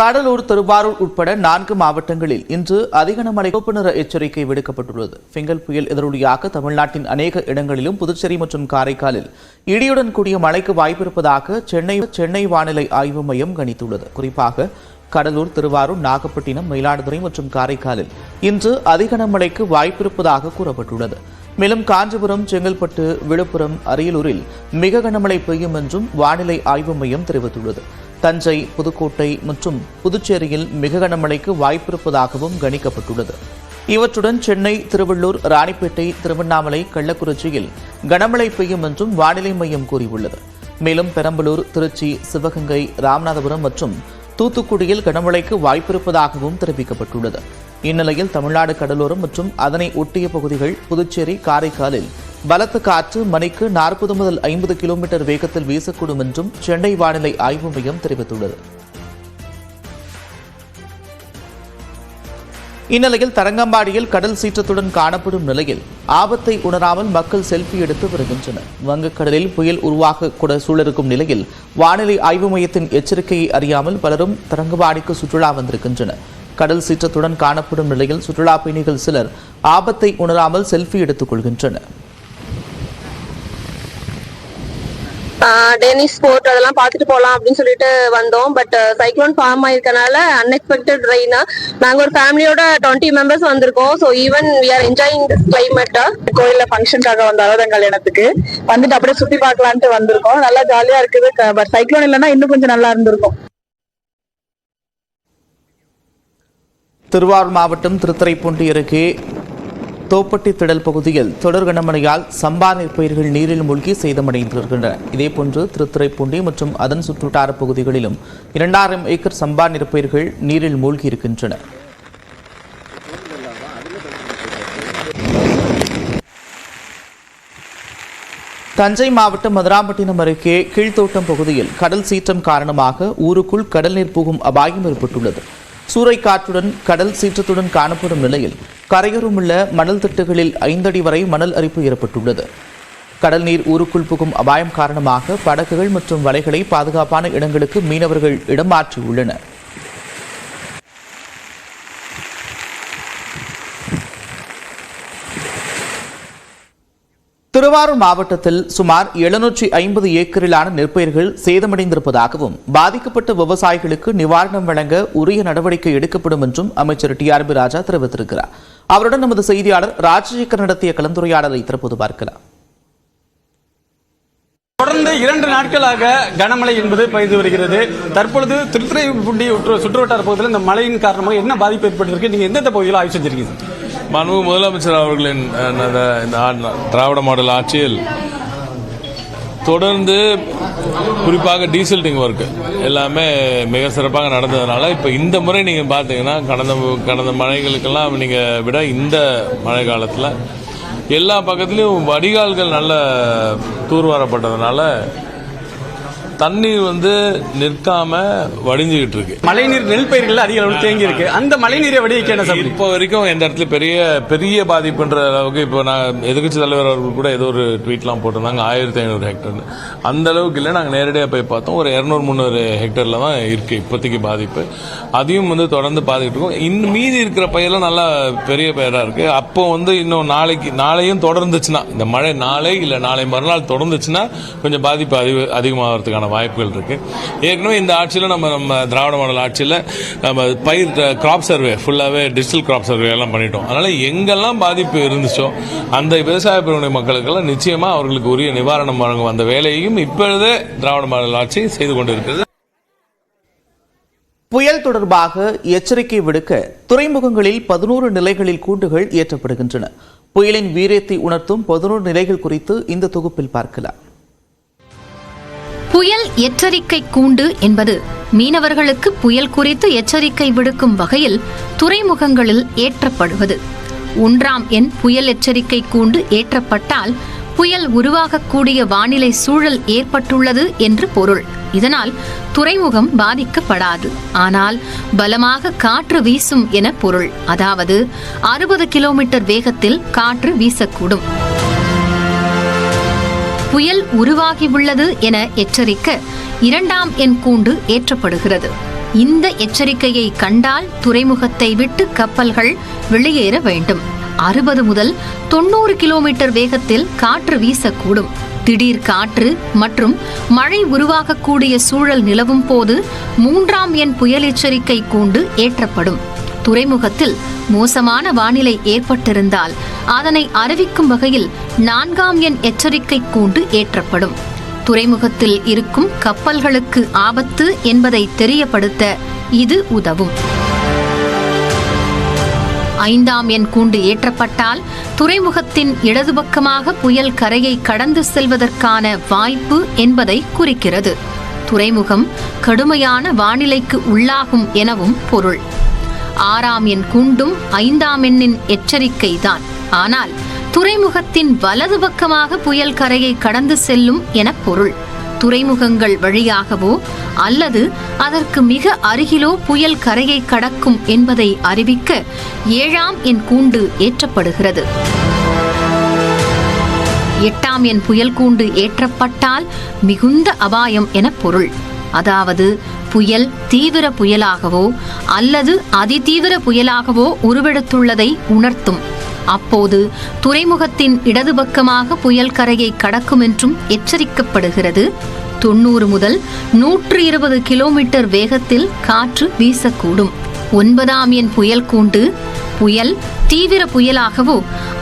கடலூர், திருவாரூர் உட்பட 4 மாவட்டங்களில் இன்று அதிக கனமழை சிவப்பு நிற எச்சரிக்கை விடுக்கப்பட்டுள்ளது. ஃபிங்கல் புயல் எதிரொலியாக தமிழ்நாட்டின் அநேக இடங்களிலும் புதுச்சேரி மற்றும் காரைக்காலில் இடியுடன் கூடிய மழைக்கு வாய்ப்பிருப்பதாக சென்னை வானிலை ஆய்வு மையம் கணித்துள்ளது. குறிப்பாக கடலூர், திருவாரூர், நாகப்பட்டினம், மயிலாடுதுறை மற்றும் காரைக்காலில் இன்று அதிக கனமழைக்கு வாய்ப்பிருப்பதாக கூறப்பட்டுள்ளது. மேலும் காஞ்சிபுரம், செங்கல்பட்டு, விழுப்புரம், அரியலூரில் மிக கனமழை பெய்யும் என்றும் வானிலை ஆய்வு மையம் தெரிவித்துள்ளது. தஞ்சை, புதுக்கோட்டை மற்றும் புதுச்சேரியில் மிக கனமழைக்கு வாய்ப்பிருப்பதாகவும் கணிக்கப்பட்டுள்ளது. இவற்றுடன் சென்னை, திருவள்ளூர், ராணிப்பேட்டை, திருவண்ணாமலை, கள்ளக்குறிச்சியில் கனமழை பெய்யும் என்றும் வானிலை மையம் கூறியுள்ளது. மேலும் பெரம்பலூர், திருச்சி, சிவகங்கை, ராமநாதபுரம் மற்றும் தூத்துக்குடியில் கனமழைக்கு வாய்ப்பிருப்பதாகவும் தெரிவிக்கப்பட்டுள்ளது. இந்நிலையில் தமிழ்நாடு கடலோரம் மற்றும் அதனை ஒட்டிய பகுதிகள், புதுச்சேரி, காரைக்காலில் பலத்த காற்று மணிக்கு 40 முதல் 50 கிலோமீட்டர் வேகத்தில் வீசக்கூடும் என்றும் சென்னை வானிலை ஆய்வு மையம் தெரிவித்துள்ளது. இந்நிலையில் தரங்கம்பாடியில் கடல் சீற்றத்துடன் காணப்படும் நிலையில் ஆபத்தை உணராமல் மக்கள் செல்ஃபி எடுத்து வருகின்றனர். வங்கக்கடலில் புயல் உருவாக கூட சூழலிருக்கும் நிலையில் வானிலை ஆய்வு மையத்தின் எச்சரிக்கையை அறியாமல் பலரும் தரங்கம்பாடிக்கு சுற்றுலா வந்திருக்கின்றனர். கடல் சீற்றத்துடன் காணப்படும் நிலையில் சுற்றுலா பயணிகள் சிலர் ஆபத்தை உணராமல் செல்ஃபி எடுத்துக் கொள்கின்றனர். டென்னிஸ் ஸ்போர்ட் அதெல்லாம் பார்த்துட்டு போகலாம் அப்படின்னு சொல்லிட்டு வந்தோம். பட் சைக்ளோன் ஃபார்ம் ஆயிருக்கனால அன்எக்ஸ்பெக்டட் ரெயின். நாங்க ஒரு ஃபேமிலியோட 20 மெம்பர்ஸ் வந்திருக்கோம். So even we are enjoying this climate. கோயில்ல ஃபங்க்ஷனுக்காக வந்த அறுபதாம் கல்யாணத்துக்கு வந்துட்டு அப்படியே சுத்தி பார்க்கலான்ட்டு வந்திருக்கோம். நல்லா ஜாலியா இருக்குது. பட் சைக்ளோன் இல்லைன்னா இன்னும் கொஞ்சம் நல்லா இருந்திருக்கும். திருவாரூர் மாவட்டம் திருத்துறைப்பூண்டி அருகே தோப்பட்டி திடல் பகுதியில் தொடர் கனமழையால் சம்பா நெற்பயிர்கள் நீரில் மூழ்கி சேதமடைந்திருக்கின்றன. இதேபோன்று திருத்துறைப்பூண்டி மற்றும் அதன் சுற்றுவட்டார பகுதிகளிலும் 2000 ஏக்கர் சம்பா நெற்பயிர்கள் நீரில் மூழ்கி இருக்கின்றன. தஞ்சை மாவட்டம் மதுராம்பட்டினம் அருகே கீழ்த்தோட்டம் பகுதியில் கடல் சீற்றம் காரணமாக ஊருக்குள் கடல் நீர் புகும் அபாயம் ஏற்பட்டுள்ளது. சூறைக்காற்றுடன் கடல் சீற்றத்துடன் காணப்படும் நிலையில் கரையோரம் உள்ள மணல் திட்டுகளில் 5 அடி வரை மணல் அரிப்பு ஏற்பட்டுள்ளது. கடல் நீர் ஊருக்குள் புகும் அபாயம் காரணமாக படகுகள் மற்றும் வலைகளை பாதுகாப்பான இடங்களுக்கு மீனவர்கள் இடம் மாற்றியுள்ளனர். திருவாரூர் மாவட்டத்தில் சுமார் 750 ஏக்கரிலான நெற்பயிர்கள் சேதமடைந்திருப்பதாகவும் பாதிக்கப்பட்ட விவசாயிகளுக்கு நிவாரணம் வழங்க உரிய நடவடிக்கை எடுக்கப்படும் என்றும் அமைச்சர் TRB ராஜா தெரிவித்திருக்கிறார். அவருடன் நமது செய்தியாளர் ராஜசேகர் நடத்திய கலந்துரையாடலை தற்போது பார்க்கலாம். தொடர்ந்து 2 நாட்களாக கனமழை என்பது பெய்து வருகிறது. தற்பொழுது திருத்துறைப்பூண்டி சுற்றுவட்டார பகுதியில் இந்த மழையின் காரணமாக என்ன பாதிப்பு ஏற்பட்டிருக்கு? நீங்க எந்தெந்த பகுதியில் ஆய்வு செஞ்சிருக்கீங்க? மாண்புமிகு முதலமைச்சர் அவர்களின் திராவிட மாடல் ஆட்சியில் தொடர்ந்து குறிப்பாக டீசல்டிங் ஒர்க் எல்லாமே மிக சிறப்பாக நடந்ததுனால இப்போ இந்த முறை நீங்கள் பார்த்தீங்கன்னா கடந்த மழைகளுக்கெல்லாம் நீங்கள் விட இந்த மழை காலத்தில் எல்லா பக்கத்துலேயும் வடிகால்கள் நல்ல தூர்வாரப்பட்டதுனால தண்ணீர் நிற்காம வடிஞ்சுக்கிட்டு இருக்கு. மழைநீர் நெல் பயிர்கள் அதிக அளவில் தேங்கி இருக்கு. அந்த மழைநீரை வடிக்க என்ன சார்? இப்போ வரைக்கும் எந்த இடத்துல பெரிய பாதிப்புன்ற அளவுக்கு இப்போ நான் எதிர்க்கட்சி தலைவர் அவர்கள் கூட ஏதோ ஒரு ட்வீட்லாம் போட்டிருந்தாங்க 1500 ஹெக்டர். அந்த அளவுக்கு இல்லை. நாங்கள் நேரடியாக போய் பார்த்தோம். ஒரு 200-300 ஹெக்டர்ல தான் இருக்கு இப்போதைக்கு பாதிப்பு. அதையும் தொடர்ந்து பார்த்துக்கிட்டு இருக்கோம். இன்னும் மீதி இருக்கிற பயிரெல்லாம் நல்லா பெரிய பயிராக இருக்கு. அப்போ இன்னும் நாளையும் தொடர்ந்துச்சுன்னா, இந்த மழை நாளை இல்லை நாளை மறுநாள் தொடர்ந்துச்சுன்னா கொஞ்சம் பாதிப்பு அதிகமாகிறதுக்கான வாய்ப்புகள் இருக்கு. ஏற்கனவே இந்த ஆட்சியில் நம்ம திராவிட மாடல் ஆட்சியில் நம்ம பயிர் கிராப் சர்வே ஃபுல்லாகவே டிஜிட்டல் கிராப் சர்வே எல்லாம் பண்ணிட்டோம். அதனால எங்கெல்லாம் பாதிப்பு இருந்துச்சோ அந்த விவசாய பிரிவினை மக்களுக்கெல்லாம் நிச்சயமா அவர்களுக்கு உரிய நிவாரணம் வழங்கும் அந்த வேலையையும் இப்பொழுதே திராவிட மாடல் ஆட்சி செய்து கொண்டிருக்கிறது. புயல் தொடர்பாக எச்சரிக்கை விடுக்க துறைமுகங்களில் 11 நிலைகளில் கூண்டுகள் ஏற்றப்படுகின்றன. புயலின் வீரியத்தை உணர்த்தும் 11 நிலைகள் குறித்து இந்த தொகுப்பில் பார்க்கலாம். புயல் எச்சரிக்கை கூண்டு என்பது மீனவர்களுக்கு புயல் குறித்து எச்சரிக்கை விடுக்கும் வகையில் துறைமுகங்களில் ஏற்றப்படுவது. 1ஆம் எண் புயல் எச்சரிக்கை கூண்டு ஏற்றப்பட்டால் புயல் உருவாகக்கூடிய வானிலை சூழல் ஏற்பட்டுள்ளது என்று பொருள். இதனால் துறைமுகம் பாதிக்கப்படாது. ஆனால் பலமாக காற்று வீசும் என பொருள். அதாவது 60 கிலோமீட்டர் வேகத்தில் காற்று வீசக்கூடும். புயல் உருவாகியுள்ளது என எச்சரிக்க 2ஆம் எண் கூண்டு ஏற்றப்படுகிறது. இந்த எச்சரிக்கையை கண்டால் துறைமுகத்தை விட்டு கப்பல்கள் வெளியேற வேண்டும். 60 முதல் 90 கிலோமீட்டர் வேகத்தில் காற்று வீசக்கூடும். திடீர் காற்று மற்றும் மழை உருவாகக்கூடிய சூழல் நிலவும் போது 3ஆம் எண் புயல் எச்சரிக்கை கூண்டு ஏற்றப்படும். துறைமுகத்தில் மோசமான வானிலை ஏற்பட்டிருந்தால் அதனை அறிவிக்கும் வகையில் 4ஆம் எண் எச்சரிக்கை கூண்டு ஏற்றப்படும். துறைமுகத்தில் இருக்கும் கப்பல்களுக்கு ஆபத்து என்பதை தெரியப்படுத்த இது உதவும். 5ஆம் எண் கூண்டு ஏற்றப்பட்டால் துறைமுகத்தின் இடது பக்கமாக புயல் கரையை கடந்து செல்வதற்கான வாய்ப்பு என்பதை குறிக்கிறது. துறைமுகம் கடுமையான வானிலைக்கு உள்ளாகும் எனவும் பொருள். 6ஆம் எண் கூண்டும் 5ஆம் எண்ணின் எச்சரிக்கைதான். ஆனால் துறைமுகத்தின் வலது பக்கமாக புயல் கரையை கடந்து செல்லும் என பொருள். துறைமுகங்கள் வழியாகவோ அல்லது அதற்கு மிக அருகிலோ புயல் கரையை கடக்கும் என்பதை அறிவிக்க 7ஆம் எண் கூண்டு ஏற்றப்படுகிறது. 8ஆம் எண் புயல் கூண்டு ஏற்றப்பட்டால் மிகுந்த அபாயம் என பொருள். அதாவது புயல் தீவிர புயலாகவோ அல்லது அதிதீவிர புயலாகவோ உருவெடுத்துள்ளதை உணர்த்தும். அப்போது துறைமுகத்தின் இடது பக்கமாக புயல் கரையை கடக்கும் என்றும் எச்சரிக்கப்படுகிறது. 90 முதல் 120 கிலோமீட்டர் வேகத்தில் காற்று வீசக்கூடும். 9ஆம் எண் புயல் கூண்டு புயல் தீவிர புயலாகவோ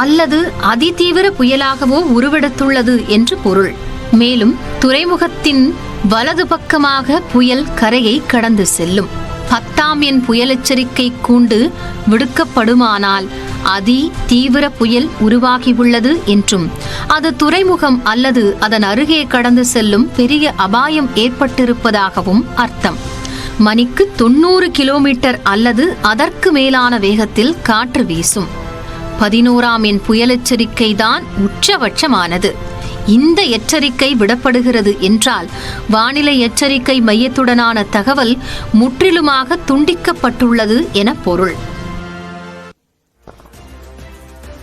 அல்லது அதிதீவிர புயலாகவோ உருவெடுத்துள்ளது என்று பொருள். மேலும் துறைமுகத்தின் வலது பக்கமாக புயல் கரையை கடந்து செல்லும். 10ஆம் எண் புயல் எச்சரிக்கை கூண்டு விடுக்கப்படுமானால் அதி தீவிர புயல் உருவாகியுள்ளது என்றும் அது துறைமுகம் அல்லது அதன் அருகே கடந்து செல்லும் பெரிய அபாயம் ஏற்பட்டிருப்பதாகவும் அர்த்தம். மணிக்கு 90 கிலோமீட்டர் அல்லது அதற்கு மேலான வேகத்தில் காற்று வீசும். 11ஆம் எண் புயல் எச்சரிக்கை தான் உச்சபட்சமானது. இந்த எச்சரிக்கை விடப்படுகிறது என்றால் வானிலை எச்சரிக்கை மையத்துடனான தகவல் முற்றிலுமாக துண்டிக்கப்பட்டுள்ளது என பொருள்.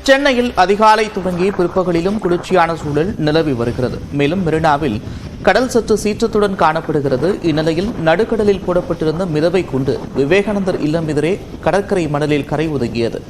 சென்னையில் அதிகாலை தொடங்கி பிற்பகலிலும் குளிர்ச்சியான சூழல் நிலவி வருகிறது. மேலும் மெரினாவில் கடல் சற்று சீற்றத்துடன் காணப்படுகிறது. இந்நிலையில் நடுக்கடலில் போடப்பட்டிருந்த மிதவை கொண்டு விவேகானந்தர் இல்லம் எதிரே கடற்கரை மணலில் கரை ஒதுங்கியது.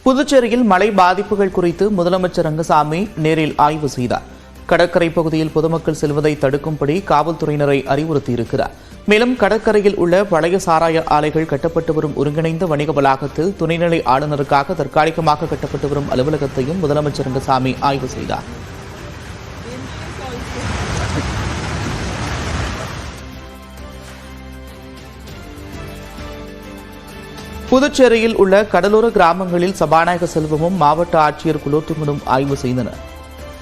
புதுச்சேரியில் மழை பாதிப்புகள் குறித்து முதலமைச்சர் ரங்கசாமி நேரில் ஆய்வு செய்தார். கடற்கரை பகுதியில் பொதுமக்கள் செல்வதை தடுக்கும்படி காவல்துறையினரை அறிவுறுத்தியிருக்கிறார். மேலும் கடற்கரையில் உள்ள பழைய சாராய ஆலைகள் கட்டப்பட்டு வரும் ஒருங்கிணைந்த வணிக வளாகத்தில் துணைநிலை ஆளுநருக்காக தற்காலிகமாக கட்டப்பட்டு வரும் அலுவலகத்தையும் முதலமைச்சர் ரங்கசாமி ஆய்வு செய்தார். புதுச்சேரியில் உள்ள கடலோர கிராமங்களில் சபாநாயகர் செல்வமும் மாவட்ட ஆட்சியர் குலோத்துங்கனும் ஆய்வு செய்தனர்.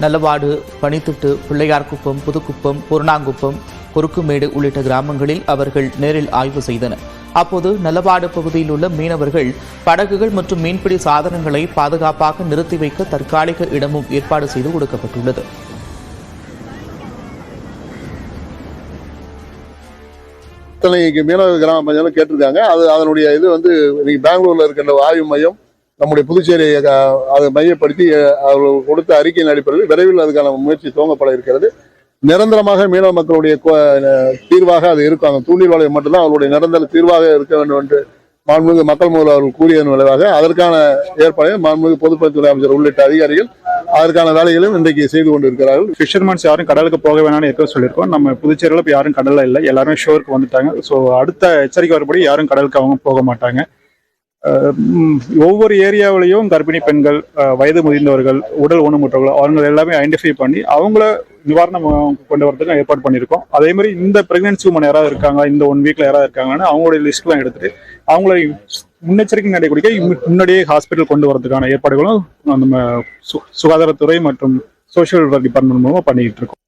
நல்லவாடு, பனித்திட்டு, பிள்ளையார்குப்பம், புதுக்குப்பம், பூர்ணாங்குப்பம், கொருக்குமேடு உள்ளிட்ட கிராமங்களில் அவர்கள் நேரில் ஆய்வு செய்தனர். அப்போது நல்லவாடு பகுதியில் உள்ள மீனவர்கள் படகுகள் மற்றும் மீன்பிடி சாதனங்களை பாதுகாப்பாக நிறுத்தி வைக்க தற்காலிக இடமும் ஏற்பாடு செய்து கொடுக்கப்பட்டுள்ளது. மீனவ கிராம பஞ்சாயத்து கேட்டிருக்காங்க. அதனுடைய இது வந்து இன்னைக்கு பெங்களூர்ல இருக்கின்ற ஆய்வு மையம் நம்முடைய புதுச்சேரியை அதை மையப்படுத்தி அவர்கள் கொடுத்த அறிக்கையின் அடிப்படையில் விரைவில் அதுக்கான முயற்சி துவங்கப்பட இருக்கிறது. நிரந்தரமாக மீனவ மக்களுடைய தீர்வாக அது இருக்கும். அந்த தூண்டில் வளையம் மட்டும்தான் அவர்களுடைய நிரந்தர தீர்வாக இருக்க வேண்டும் என்று மாண்புமிகு மக்கள் முதல்வர் அவர்கள் கூறியதன் விளைவாக அதற்கான ஏற்பாடு மாண்புமிகு பொதுப்பணித்துறை அமைச்சர் உள்ளிட்ட அதிகாரிகள் அதற்கான வேலைகளும் இன்றைக்கு செய்து கொண்டிருக்கிறார்கள். ஃபிஷர்மேன்ஸ் யாரும் கடலுக்கு போக வேணாம்னு ஏற்க சொல்லியிருக்கோம். நம்ம புதுச்சேரியில் இப்போ யாரும் கடல்ல இல்லை, எல்லாருமே ஷோருக்கு வந்துட்டாங்க. ஸோ அடுத்த எச்சரிக்கை வரப்படி யாரும் கடலுக்கு அவங்க போக மாட்டாங்க. ஒவ்வொரு ஏரியாவிலையும் கர்ப்பிணி பெண்கள், வயது முதிர்ந்தவர்கள், உடல் ஊனமுற்றவர்கள் அவங்க எல்லாமே ஐடென்டிஃபை பண்ணி அவங்கள நிவாரணம் கொண்டு வரதுக்கு ஏற்பாடு பண்ணியிருக்கோம். அதே மாதிரி இந்த பிரெக்னன்சி உமன் யாராவது இருக்காங்க, இந்த 1 வீக்ல யாராவது இருக்காங்கன்னு அவங்களுடைய லிஸ்ட்லாம் எடுத்துட்டு அவங்கள முன்னெச்சரிக்கை நடவடிக்கை முன்னாடியே ஹாஸ்பிட்டல் கொண்டு வரதுக்கான ஏற்பாடுகளும் நம்ம சுகாதாரத்துறை மற்றும் சோசியல் வெல்ஃபேர் டிபார்ட்மெண்ட் மூலமா பண்ணிட்டு இருக்கோம்.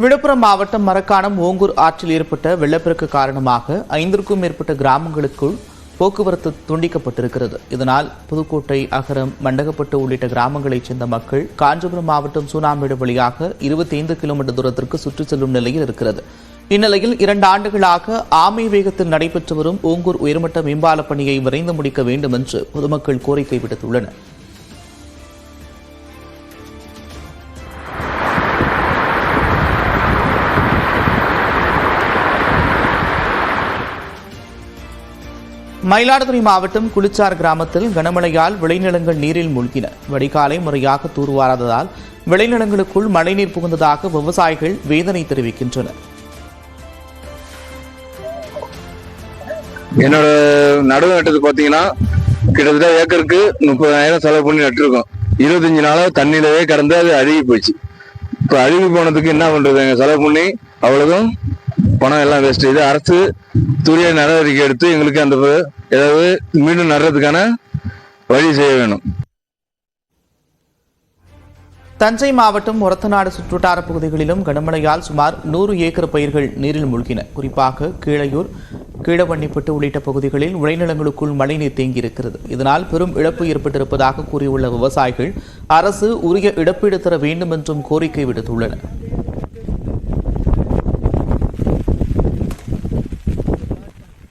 விழுப்புரம் மாவட்டம் மரக்காணம் ஓங்கூர் ஆற்றில் ஏற்பட்ட வெள்ளப்பெருக்கு காரணமாக 5க்கும் மேற்பட்ட கிராமங்களுக்குள் போக்குவரத்து துண்டிக்கப்பட்டிருக்கிறது. இதனால் புதுக்கோட்டை, அகரம், மண்டகப்பட்டு உள்ளிட்ட கிராமங்களைச் சேர்ந்த மக்கள் காஞ்சிபுரம் மாவட்டம் சூனாம்பேடு வழியாக 25 கிலோமீட்டர் தூரத்திற்கு சுற்றிச் செல்லும் நிலையில் இருக்கிறது. இந்நிலையில் 2 ஆண்டுகளாக ஆமை வேகத்தில் நடைபெற்று வரும் ஓங்கூர் உயர்மட்ட மேம்பால பணியை விரைந்து முடிக்க வேண்டும் என்று பொதுமக்கள் கோரிக்கை விடுத்துள்ளனர். மயிலாடுதுறை மாவட்டம் குளிச்சார் கிராமத்தில் கனமழையால் விளைநிலங்கள் நீரில் மூழ்கின. வடிகாலை முறையாக தூர்வாராததால் விளைநிலங்களுக்குள் மழைநீர் புகுந்ததாக விவசாயிகள் வேதனை தெரிவிக்கின்றனர். என்னோட நடவு நட்டது பாத்தீங்கன்னா கிட்டத்தட்ட ஏக்கருக்கு 30,000 செலவு பண்ணி நட்டுருக்கோம். 25 நாளா தண்ணியிலவே கடந்து அது அழுகி போச்சு. இப்ப அழுகி போனதுக்கு என்ன பண்றது? செலவு பண்ணி அவ்வளவுதான் பணம் எல்லாம் வேஸ்ட். இது அரசு துரிய நடவடிக்கை எடுத்து எங்களுக்கு அந்த ஏதாவது மீண்டும் நடுறதுக்கான வழி செய்ய வேணும். தஞ்சை மாவட்டம் ஒரத்தநாடு சுற்றுவட்டார பகுதிகளிலும் கனமழையால் சுமார் 100 ஏக்கர் பயிர்கள் நீரில் மூழ்கின. குறிப்பாக கீழையூர், கீழவண்ணிப்பட்டு உள்ளிட்ட பகுதிகளில் விளைநிலங்களுக்குள் மழைநீர் தேங்கியிருக்கிறது. இதனால் பெரும் இழப்பு ஏற்பட்டிருப்பதாக கூறியுள்ள விவசாயிகள் அரசு உரிய இழப்பீடு தர வேண்டும் என்றும் கோரிக்கை விடுத்துள்ளனர்.